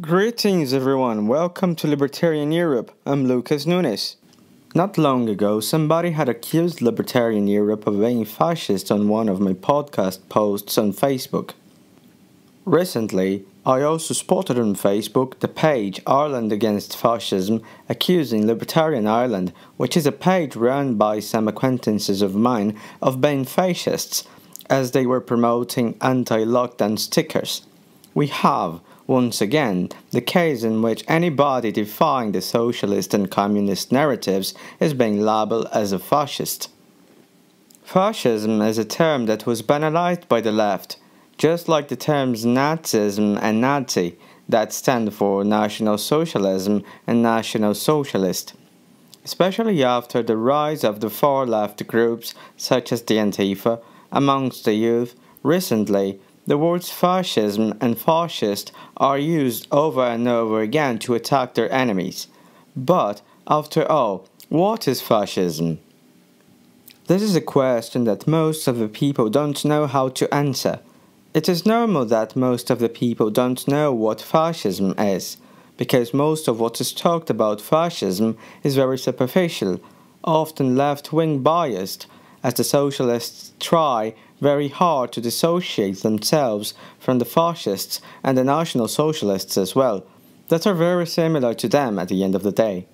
Greetings everyone, welcome to Libertarian Europe. I'm Lucas Nunes. Not long ago, somebody had accused Libertarian Europe of being fascist on one of my podcast posts on Facebook. Recently, I also spotted on Facebook the page Ireland Against Fascism accusing Libertarian Ireland, which is a page run by some acquaintances of mine, of being fascists, as they were promoting anti-lockdown stickers. We have, once again, the case in which anybody defying the socialist and communist narratives is being labeled as a fascist. Fascism is a term that was banalized by the left, just like the terms Nazism and Nazi that stand for National Socialism and National Socialist. Especially after the rise of the far-left groups such as the Antifa amongst the youth, recently the words fascism and fascist are used over and over again to attack their enemies. But, after all, what is fascism? This is a question that most of the people don't know how to answer. It is normal that most of the people don't know what fascism is, because most of what is talked about fascism is very superficial, often left-wing biased, as the socialists try very hard to dissociate themselves from the fascists and the National Socialists as well, that are very similar to them at the end of the day.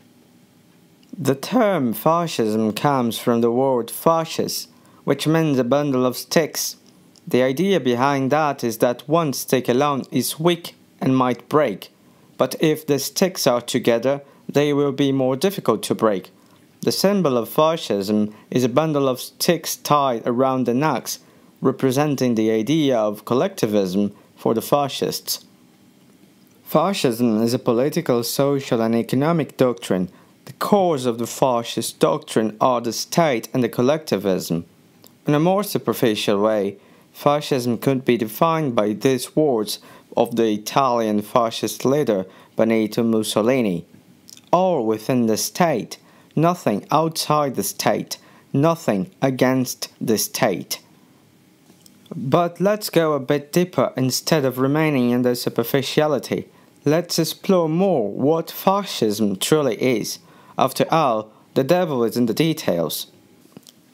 The term fascism comes from the word fasces, which means a bundle of sticks. The idea behind that is that one stick alone is weak and might break, but if the sticks are together, they will be more difficult to break. The symbol of fascism is a bundle of sticks tied around the necks, representing the idea of collectivism for the fascists. Fascism is a political, social and economic doctrine. The cores of the fascist doctrine are the state and the collectivism. In a more superficial way, fascism could be defined by these words of the Italian fascist leader Benito Mussolini: all within the state, nothing outside the state, nothing against the state. But let's go a bit deeper instead of remaining in the superficiality. Let's explore more what fascism truly is. After all, the devil is in the details.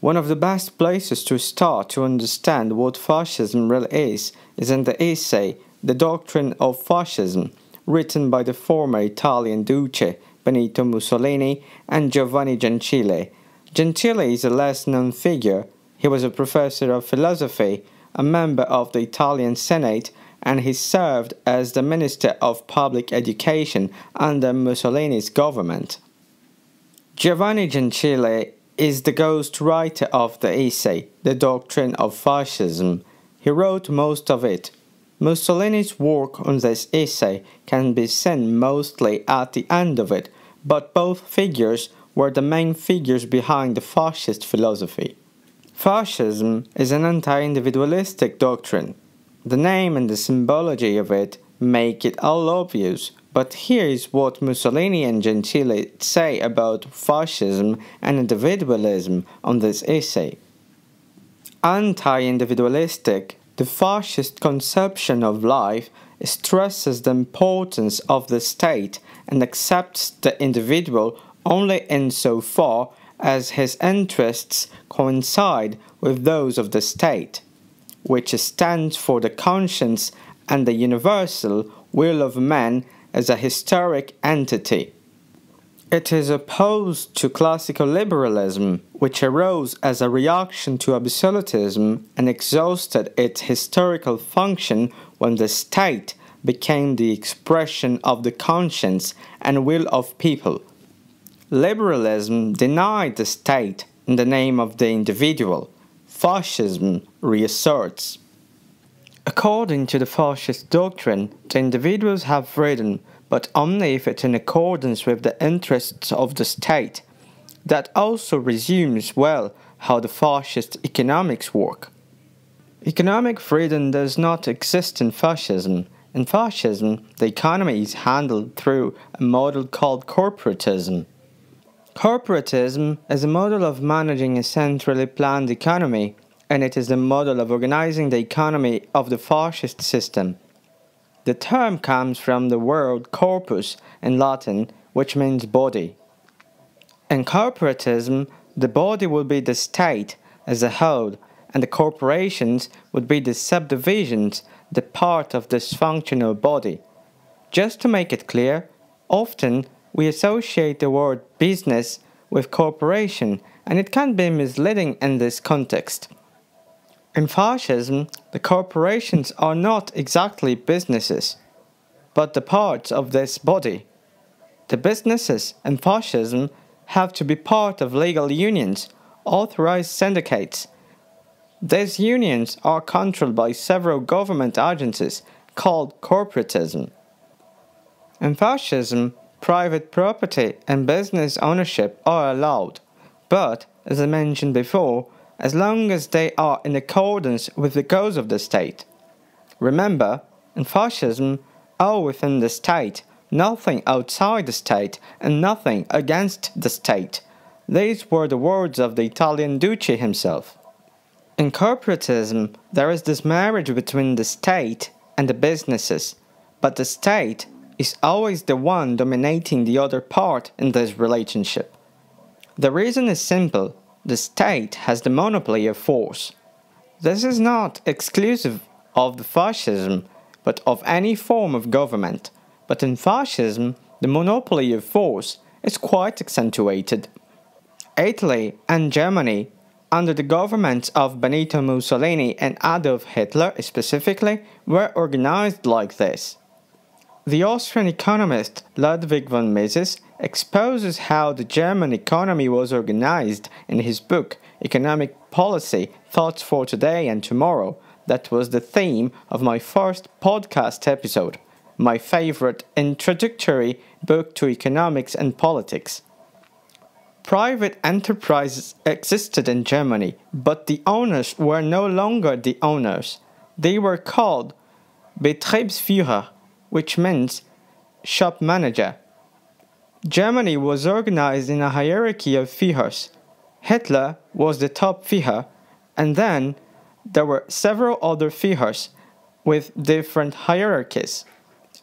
One of the best places to start to understand what fascism really is in the essay The Doctrine of Fascism, written by the former Italian Duce Benito Mussolini and Giovanni Gentile. Gentile is a less-known figure. He was a professor of philosophy, a member of the Italian Senate, and he served as the Minister of Public Education under Mussolini's government. Giovanni Gentile is the ghostwriter of the essay, The Doctrine of Fascism. He wrote most of it. Mussolini's work on this essay can be seen mostly at the end of it, but both figures were the main figures behind the fascist philosophy. Fascism is an anti-individualistic doctrine. The name and the symbology of it make it all obvious, but here is what Mussolini and Gentile say about fascism and individualism on this essay. Anti-individualistic, the fascist conception of life stresses the importance of the state and accepts the individual only insofar as his interests coincide with those of the state, which stands for the conscience and the universal will of man as a historic entity. It is opposed to classical liberalism, which arose as a reaction to absolutism and exhausted its historical function when the state became the expression of the conscience and will of people. Liberalism denied the state in the name of the individual. Fascism reasserts. According to the fascist doctrine, the individuals have freedom, but only if it's in accordance with the interests of the state. That also resumes well how the fascist economics work. Economic freedom does not exist in fascism. In fascism, the economy is handled through a model called corporatism. Corporatism is a model of managing a centrally planned economy, and it is the model of organizing the economy of the fascist system. The term comes from the word corpus in Latin, which means body. In corporatism, the body will be the state as a whole, and the corporations would be the subdivisions, the part of this functional body. Just to make it clear, often we associate the word business with corporation, and it can be misleading in this context. In fascism, the corporations are not exactly businesses, but the parts of this body. The businesses in fascism have to be part of legal unions, authorized syndicates. These unions are controlled by several government agencies called corporatism. In fascism, private property and business ownership are allowed, but, as I mentioned before, as long as they are in accordance with the goals of the state. Remember, in fascism, all within the state, nothing outside the state, and nothing against the state. These were the words of the Italian Duce himself. In corporatism, there is this marriage between the state and the businesses, but the state is always the one dominating the other part in this relationship. The reason is simple: the state has the monopoly of force. This is not exclusive of the fascism, but of any form of government. But in fascism, the monopoly of force is quite accentuated. Italy and Germany, under the governments of Benito Mussolini and Adolf Hitler specifically, were organized like this. The Austrian economist Ludwig von Mises exposes how the German economy was organized in his book Economic Policy, Thoughts for Today and Tomorrow. That was the theme of my first podcast episode, my favorite introductory book to economics and politics. Private enterprises existed in Germany, but the owners were no longer the owners. They were called Betriebsführer, which means shop manager. Germany was organized in a hierarchy of Führers. Hitler was the top Führer, and then there were several other Führers with different hierarchies.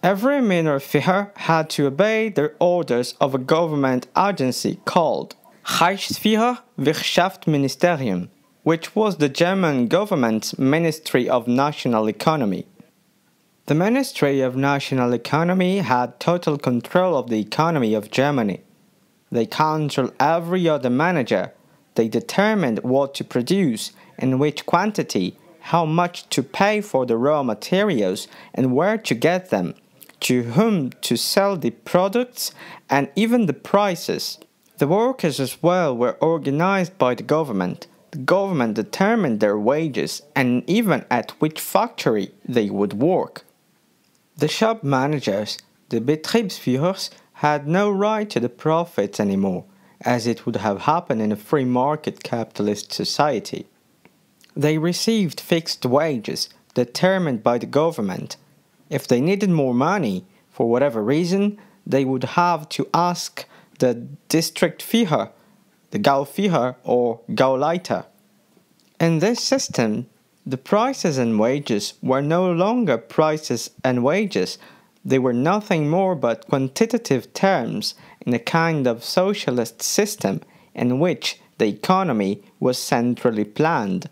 Every minor Führer had to obey the orders of a government agency called Reichsführer Wirtschaftsministerium, which was the German government's Ministry of National Economy. The Ministry of National Economy had total control of the economy of Germany. They controlled every other manager. They determined what to produce, in which quantity, how much to pay for the raw materials, and where to get them, to whom to sell the products, and even the prices. The workers as well were organized by the government. The government determined their wages and even at which factory they would work. The shop managers, the Betriebsführers, had no right to the profits anymore, as it would have happened in a free market capitalist society. They received fixed wages determined by the government. If they needed more money, for whatever reason, they would have to ask the district Führer, the Gauführer or Gauleiter. In this system, the prices and wages were no longer prices and wages. They were nothing more but quantitative terms in a kind of socialist system in which the economy was centrally planned.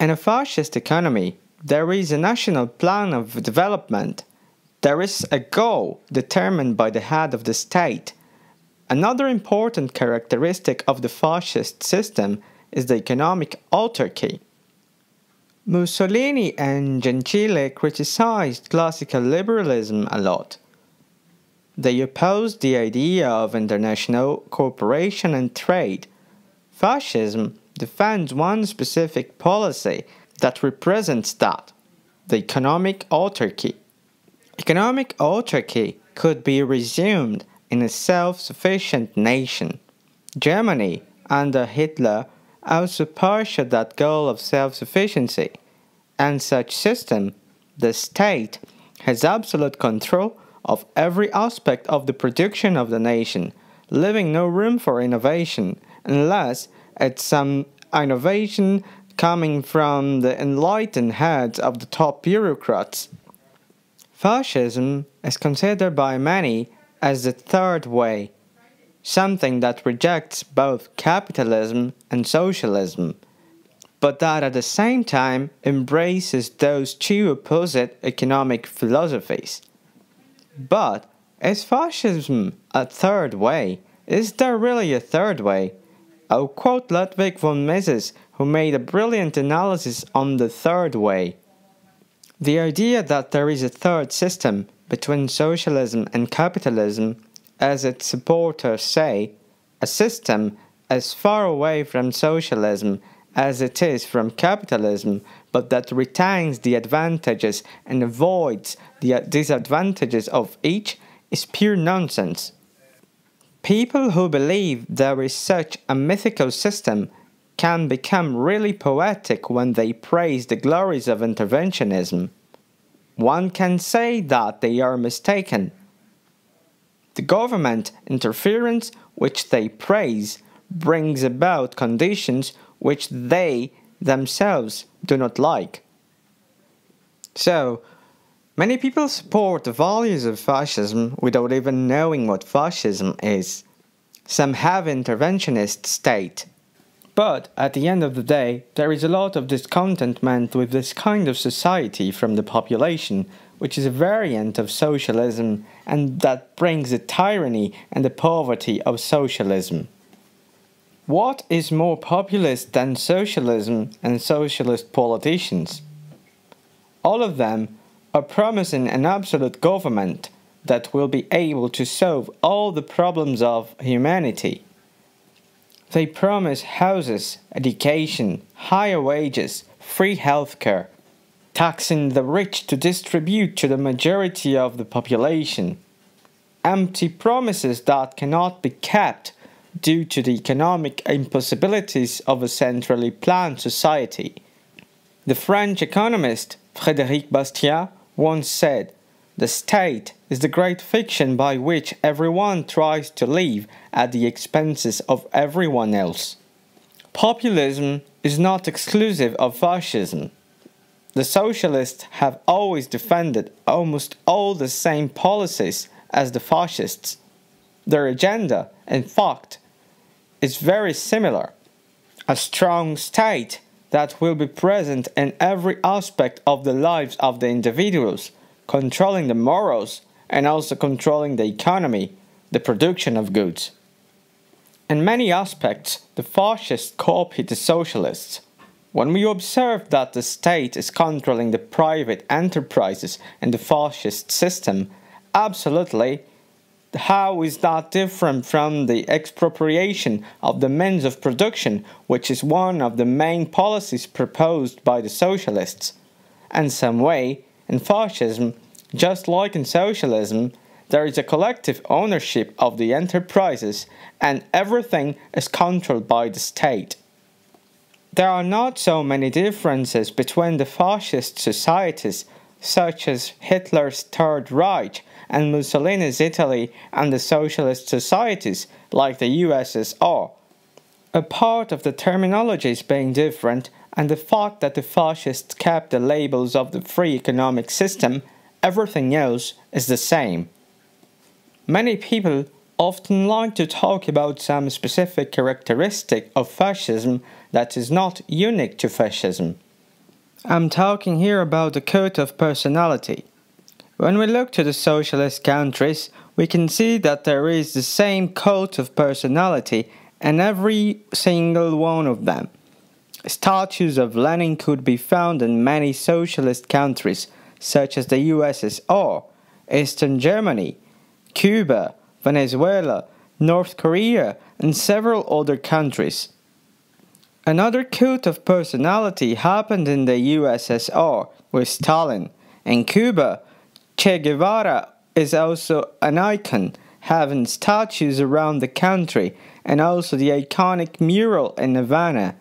In a fascist economy, there is a national plan of development. There is a goal determined by the head of the state. Another important characteristic of the fascist system is the economic autarky. Mussolini and Gentile criticized classical liberalism a lot. They opposed the idea of international cooperation and trade. Fascism defends one specific policy that represents that, the economic autarky. Economic autarky could be resumed in a self-sufficient nation. Germany, under Hitler, also pursued that goal of self-sufficiency, and such system, the state, has absolute control of every aspect of the production of the nation, leaving no room for innovation, unless it's some innovation coming from the enlightened heads of the top bureaucrats. Fascism is considered by many as the third way, something that rejects both capitalism and socialism, but that at the same time embraces those two opposite economic philosophies. But is fascism a third way? Is there really a third way? I'll quote Ludwig von Mises, who made a brilliant analysis on the third way. The idea that there is a third system between socialism and capitalism, as its supporters say, a system as far away from socialism as it is from capitalism, but that retains the advantages and avoids the disadvantages of each, is pure nonsense. People who believe there is such a mythical system can become really poetic when they praise the glories of interventionism. One can say that they are mistaken. The government interference which they praise brings about conditions which they themselves do not like. So, many people support the values of fascism without even knowing what fascism is. Some have interventionist state. But at the end of the day, there is a lot of discontentment with this kind of society from the population, which is a variant of socialism, and that brings the tyranny and the poverty of socialism. What is more populist than socialism and socialist politicians? All of them are promising an absolute government that will be able to solve all the problems of humanity. They promise houses, education, higher wages, free healthcare, taxing the rich to distribute to the majority of the population. Empty promises that cannot be kept due to the economic impossibilities of a centrally planned society. The French economist Frédéric Bastiat once said, "The state is the great fiction by which everyone tries to live at the expenses of everyone else." Populism is not exclusive of fascism. The socialists have always defended almost all the same policies as the fascists. Their agenda, in fact, is very similar. A strong state that will be present in every aspect of the lives of the individuals, controlling the morals and also controlling the economy, the production of goods. In many aspects, the fascists copy the socialists. When we observe that the state is controlling the private enterprises in the fascist system, absolutely, how is that different from the expropriation of the means of production, which is one of the main policies proposed by the socialists? In some way, in fascism, just like in socialism, there is a collective ownership of the enterprises and everything is controlled by the state. There are not so many differences between the fascist societies, such as Hitler's Third Reich and Mussolini's Italy, and the socialist societies like the USSR. A part of the terminologies being different and the fact that the fascists kept the labels of the free economic system, everything else is the same. Many people often like to talk about some specific characteristic of fascism that is not unique to fascism. I'm talking here about the cult of personality. When we look to the socialist countries, we can see that there is the same cult of personality in every single one of them. Statues of Lenin could be found in many socialist countries, such as the USSR, Eastern Germany, Cuba, Venezuela, North Korea, and several other countries. Another cult of personality happened in the USSR with Stalin. In Cuba, Che Guevara is also an icon, having statues around the country, and also the iconic mural in Havana.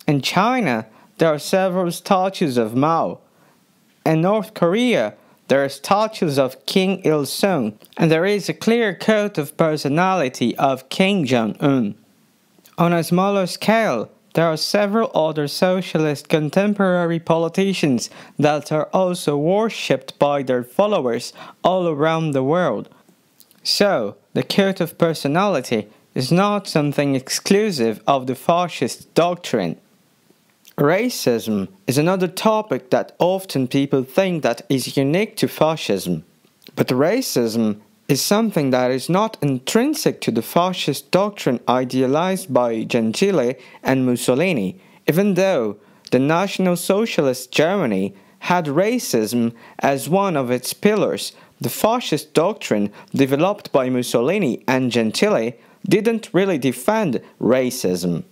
In China, there are several statues of Mao. In North Korea, there are statues of Kim Il-sung, and there is a clear cult of personality of Kim Jong-un. On a smaller scale, there are several other socialist contemporary politicians that are also worshipped by their followers all around the world. So, the cult of personality is not something exclusive of the fascist doctrine. Racism is another topic that often people think that is unique to fascism. But racism is something that is not intrinsic to the fascist doctrine idealized by Gentile and Mussolini, even though the National Socialist Germany had racism as one of its pillars. The fascist doctrine developed by Mussolini and Gentile didn't really defend racism.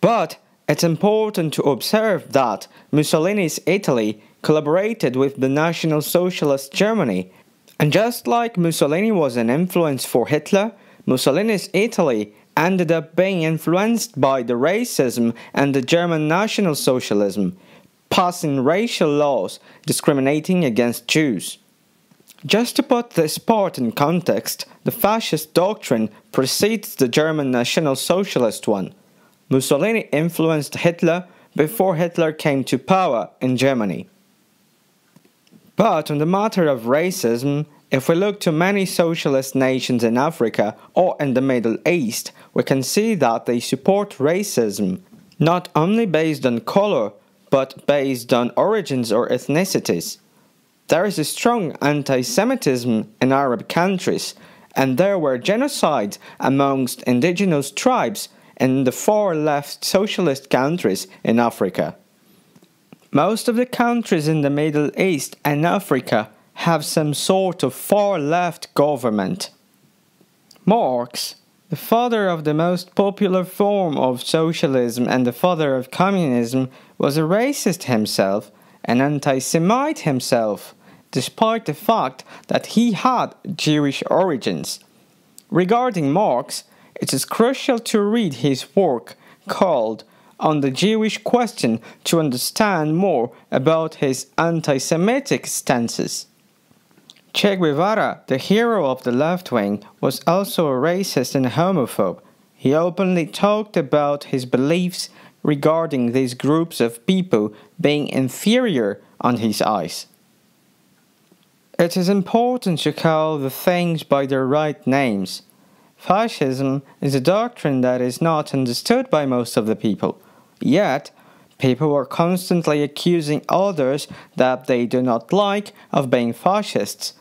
But it's important to observe that Mussolini's Italy collaborated with the National Socialist Germany. And just like Mussolini was an influence for Hitler, Mussolini's Italy ended up being influenced by the racism and the German National Socialism, passing racial laws discriminating against Jews. Just to put this part in context, the fascist doctrine precedes the German National Socialist one. Mussolini influenced Hitler before Hitler came to power in Germany. But on the matter of racism, if we look to many socialist nations in Africa or in the Middle East, we can see that they support racism, not only based on color, but based on origins or ethnicities. There is a strong anti-Semitism in Arab countries, and there were genocides amongst indigenous tribes in the far-left socialist countries in Africa. Most of the countries in the Middle East and Africa have some sort of far-left government. Marx, the father of the most popular form of socialism and the father of communism, was a racist himself, an anti-Semite himself, despite the fact that he had Jewish origins. Regarding Marx, it is crucial to read his work called On the Jewish Question to understand more about his anti-Semitic stances. Che Guevara, the hero of the left wing, was also a racist and homophobe. He openly talked about his beliefs regarding these groups of people being inferior on his eyes. It is important to call the things by their right names. Fascism is a doctrine that is not understood by most of the people. Yet, people are constantly accusing others that they do not like of being fascists.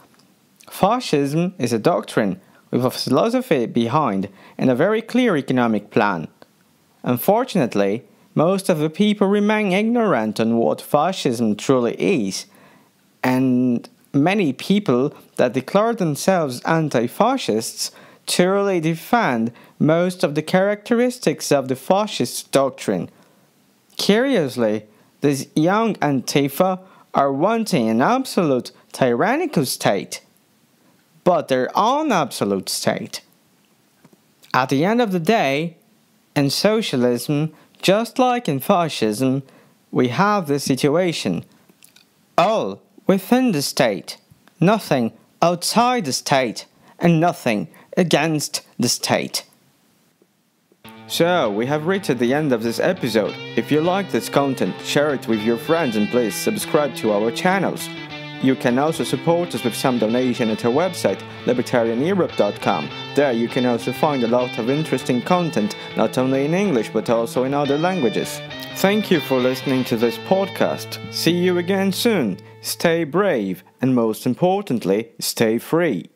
Fascism is a doctrine with a philosophy behind and a very clear economic plan. Unfortunately, most of the people remain ignorant on what fascism truly is, and many people that declare themselves anti-fascists truly defend most of the characteristics of the fascist doctrine. Curiously, these young Antifa are wanting an absolute tyrannical state, but their own absolute state. At the end of the day, in socialism, just like in fascism, we have this situation. All within the state, nothing outside the state, and nothing against the state. So, we have reached the end of this episode. If you like this content, share it with your friends and please subscribe to our channels. You can also support us with some donation at our website, libertarianeurope.com. There you can also find a lot of interesting content, not only in English but also in other languages. Thank you for listening to this podcast. See you again soon. Stay brave and most importantly, stay free.